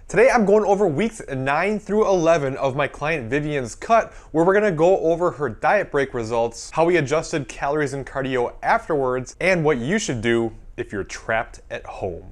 Today I'm going over weeks 9 through 11 of my client Vivyen's cut, where we're gonna go over her diet break results, how we adjusted calories and cardio afterwards, and what you should do if you're trapped at home.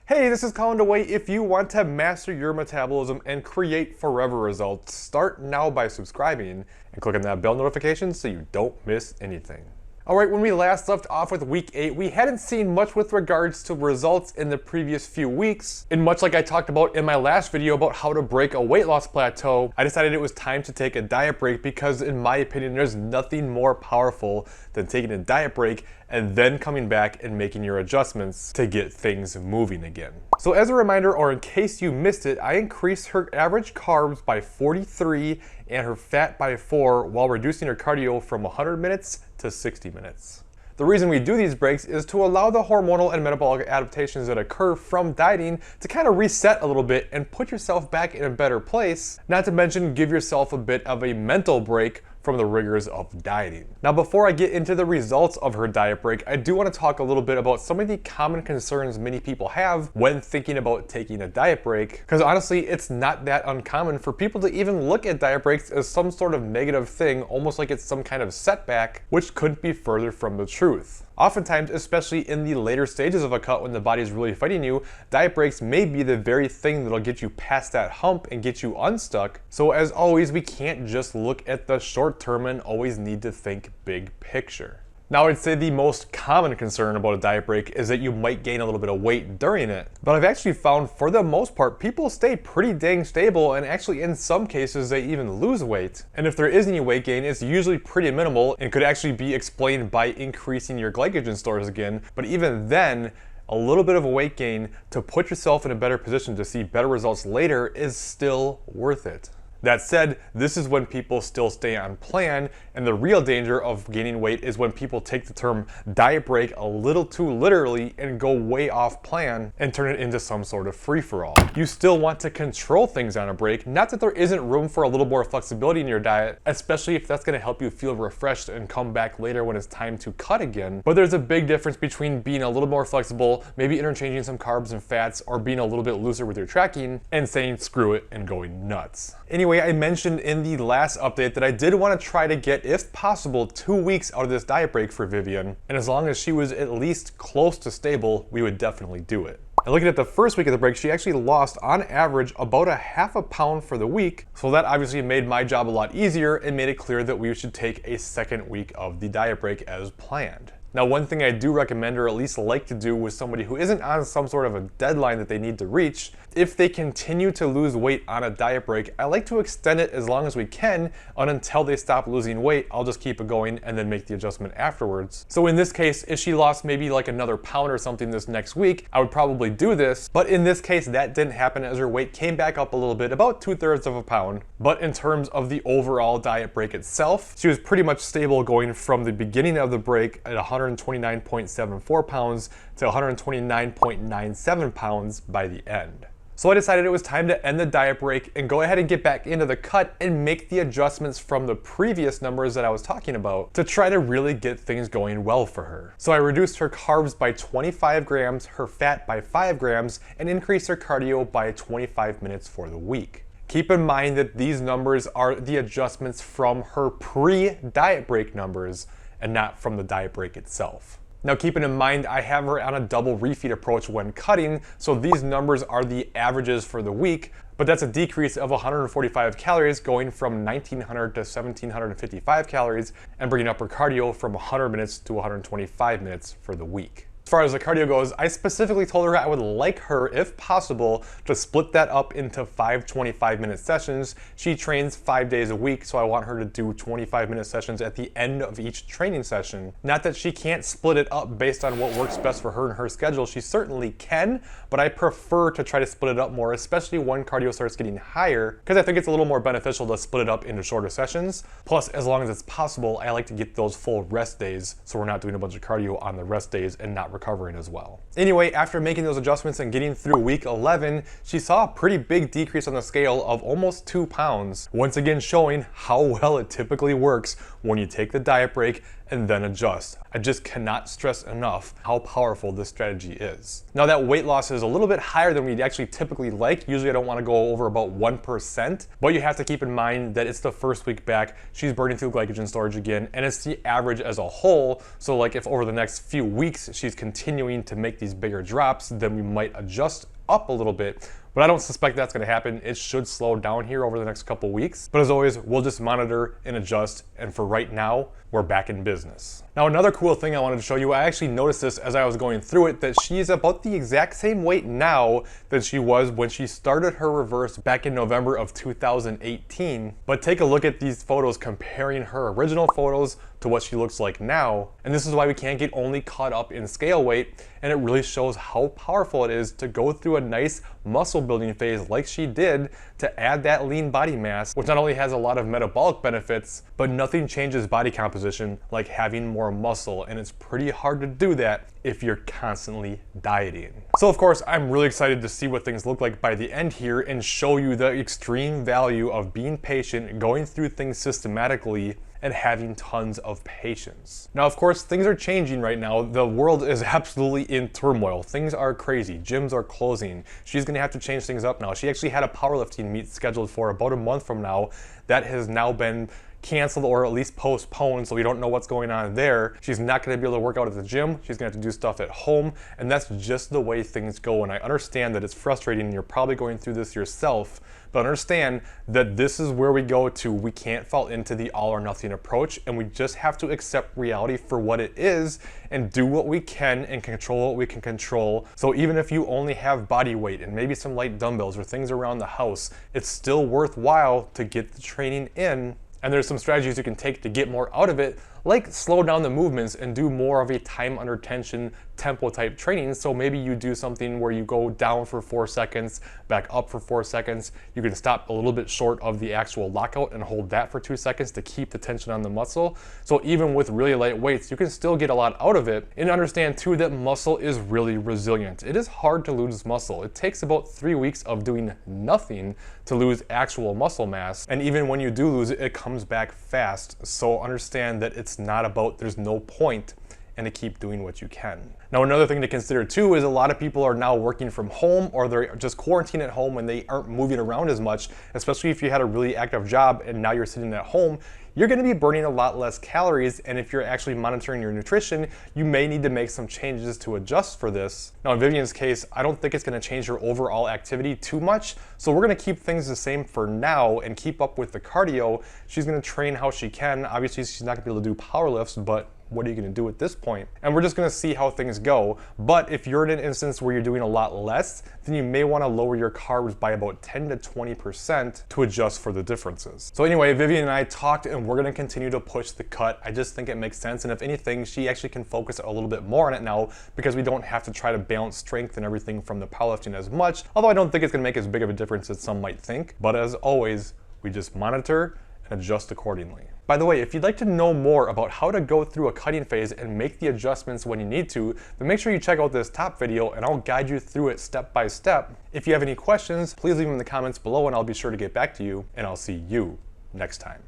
Hey, this is Colin DeWaay. If you want to master your metabolism and create forever results, start now by subscribing and click on that bell notification so you don't miss anything. Alright, when we last left off with week 8, we hadn't seen much with regards to results in the previous few weeks. And much like I talked about in my last video about how to break a weight loss plateau, I decided it was time to take a diet break because in my opinion, there's nothing more powerful than taking a diet break and then coming back and making your adjustments to get things moving again. So as a reminder, or in case you missed it, I increased her average carbs by 43 and her fat by 4 while reducing her cardio from 100 minutes to 60 minutes. The reason we do these breaks is to allow the hormonal and metabolic adaptations that occur from dieting to kind of reset a little bit and put yourself back in a better place, not to mention give yourself a bit of a mental break from the rigors of dieting. Now, before I get into the results of her diet break, I do want to talk a little bit about some of the common concerns many people have when thinking about taking a diet break, because honestly, it's not that uncommon for people to even look at diet breaks as some sort of negative thing, almost like it's some kind of setback, which couldn't be further from the truth. Oftentimes, especially in the later stages of a cut when the body is really fighting you, diet breaks may be the very thing that'll get you past that hump and get you unstuck. So as always, we can't just look at the short term and always need to think big picture. Now, I'd say the most common concern about a diet break is that you might gain a little bit of weight during it. But I've actually found, for the most part, people stay pretty dang stable, and actually in some cases they even lose weight. And if there is any weight gain, it's usually pretty minimal and could actually be explained by increasing your glycogen stores again. But even then, a little bit of a weight gain to put yourself in a better position to see better results later is still worth it. That said, this is when people still stay on plan, and the real danger of gaining weight is when people take the term diet break a little too literally and go way off plan and turn it into some sort of free-for-all. You still want to control things on a break, not that there isn't room for a little more flexibility in your diet, especially if that's going to help you feel refreshed and come back later when it's time to cut again. But there's a big difference between being a little more flexible, maybe interchanging some carbs and fats, or being a little bit looser with your tracking, and saying screw it and going nuts. Anyway, I mentioned in the last update that I did want to try to get, if possible, 2 weeks out of this diet break for Vivyen, and as long as she was at least close to stable, we would definitely do it. And looking at the first week of the break, she actually lost, on average, about a half a pound for the week, so that obviously made my job a lot easier and made it clear that we should take a second week of the diet break as planned. Now, one thing I do recommend, or at least like to do with somebody who isn't on some sort of a deadline that they need to reach, if they continue to lose weight on a diet break, I like to extend it as long as we can, and until they stop losing weight, I'll just keep it going and then make the adjustment afterwards. So in this case, if she lost maybe like another pound or something this next week, I would probably do this, but in this case, that didn't happen as her weight came back up a little bit, about 2/3 of a pound. But in terms of the overall diet break itself, she was pretty much stable going from the beginning of the break at 129.74 pounds to 129.97 pounds by the end. So I decided it was time to end the diet break and go ahead and get back into the cut and make the adjustments from the previous numbers that I was talking about to try to really get things going well for her. So I reduced her carbs by 25 grams, her fat by 5 grams, and increased her cardio by 25 minutes for the week. Keep in mind that these numbers are the adjustments from her pre-diet break numbers and not from the diet break itself. Now, keeping in mind, I have her on a double refeed approach when cutting, so these numbers are the averages for the week, but that's a decrease of 145 calories going from 1900 to 1755 calories and bringing up her cardio from 100 minutes to 125 minutes for the week. As far as the cardio goes, I specifically told her I would like her, if possible, to split that up into 5 25-minute sessions. She trains 5 days a week, so I want her to do 25-minute sessions at the end of each training session. Not that she can't split it up based on what works best for her and her schedule. She certainly can, but I prefer to try to split it up more, especially when cardio starts getting higher, because I think it's a little more beneficial to split it up into shorter sessions. Plus, as long as it's possible, I like to get those full rest days, so we're not doing a bunch of cardio on the rest days and not recovering as well. Anyway, after making those adjustments and getting through week 11, she saw a pretty big decrease on the scale of almost 2 pounds, once again showing how well it typically works when you take the diet break and then adjust. I just cannot stress enough how powerful this strategy is. Now that weight loss is a little bit higher than we'd actually typically like. Usually I don't want to go over about 1%, but you have to keep in mind that it's the first week back, she's burning through glycogen storage again, and it's the average as a whole. So like if over the next few weeks she's continuing to make these bigger drops, then we might adjust up a little bit. But I don't suspect that's going to happen. It should slow down here over the next couple weeks. But as always, we'll just monitor and adjust. And for right now, we're back in business. Now, another cool thing I wanted to show you, I actually noticed this as I was going through it, that she's about the exact same weight now that she was when she started her reverse back in November of 2018. But take a look at these photos comparing her original photos to what she looks like now. And this is why we can't get only caught up in scale weight. And it really shows how powerful it is to go through a nice muscle building phase like she did to add that lean body mass, which not only has a lot of metabolic benefits, but nothing changes body composition like having more muscle. And it's pretty hard to do that if you're constantly dieting. So of course, I'm really excited to see what things look like by the end here and show you the extreme value of being patient, going through things systematically, and having tons of patience. Now, of course, things are changing right now. The world is absolutely in turmoil. Things are crazy. Gyms are closing. She's gonna have to change things up now. She actually had a powerlifting meet scheduled for about a month from now. That has now been canceled or at least postponed, so we don't know what's going on there. She's not going to be able to work out at the gym. She's going to have to do stuff at home, and that's just the way things go. And I understand that it's frustrating and you're probably going through this yourself, but understand that this is where we go to. We can't fall into the all or nothing approach, and we just have to accept reality for what it is and do what we can and control what we can control. So even if you only have body weight and maybe some light dumbbells or things around the house, it's still worthwhile to get the training in. And there's some strategies you can take to get more out of it, like slow down the movements and do more of a time under tension tempo type training. So maybe you do something where you go down for 4 seconds, back up for 4 seconds. You can stop a little bit short of the actual lockout and hold that for 2 seconds to keep the tension on the muscle. So even with really light weights, you can still get a lot out of it. And understand too that muscle is really resilient. It is hard to lose muscle. It takes about 3 weeks of doing nothing to lose actual muscle mass. And even when you do lose it, it comes back fast. So understand that it's not about there's no point, and to keep doing what you can. Now, another thing to consider too is a lot of people are now working from home, or they're just quarantined at home and they aren't moving around as much, especially if you had a really active job and now you're sitting at home. You're going to be burning a lot less calories, and if you're actually monitoring your nutrition, you may need to make some changes to adjust for this. Now in Vivyen's case, I don't think it's going to change her overall activity too much, so we're going to keep things the same for now and keep up with the cardio. She's going to train how she can. Obviously, she's not going to be able to do power lifts, but what are you going to do at this point? And we're just going to see how things go. But if you're in an instance where you're doing a lot less, then you may want to lower your carbs by about 10 to 20% to adjust for the differences. So anyway, Vivyen and I talked, and we're going to continue to push the cut. I just think it makes sense. And if anything, she actually can focus a little bit more on it now, because we don't have to try to balance strength and everything from the powerlifting as much. Although I don't think it's going to make as big of a difference as some might think. But as always, we just monitor and adjust accordingly. By the way, if you'd like to know more about how to go through a cutting phase and make the adjustments when you need to, then make sure you check out this top video and I'll guide you through it step by step. If you have any questions, please leave them in the comments below and I'll be sure to get back to you, and I'll see you next time.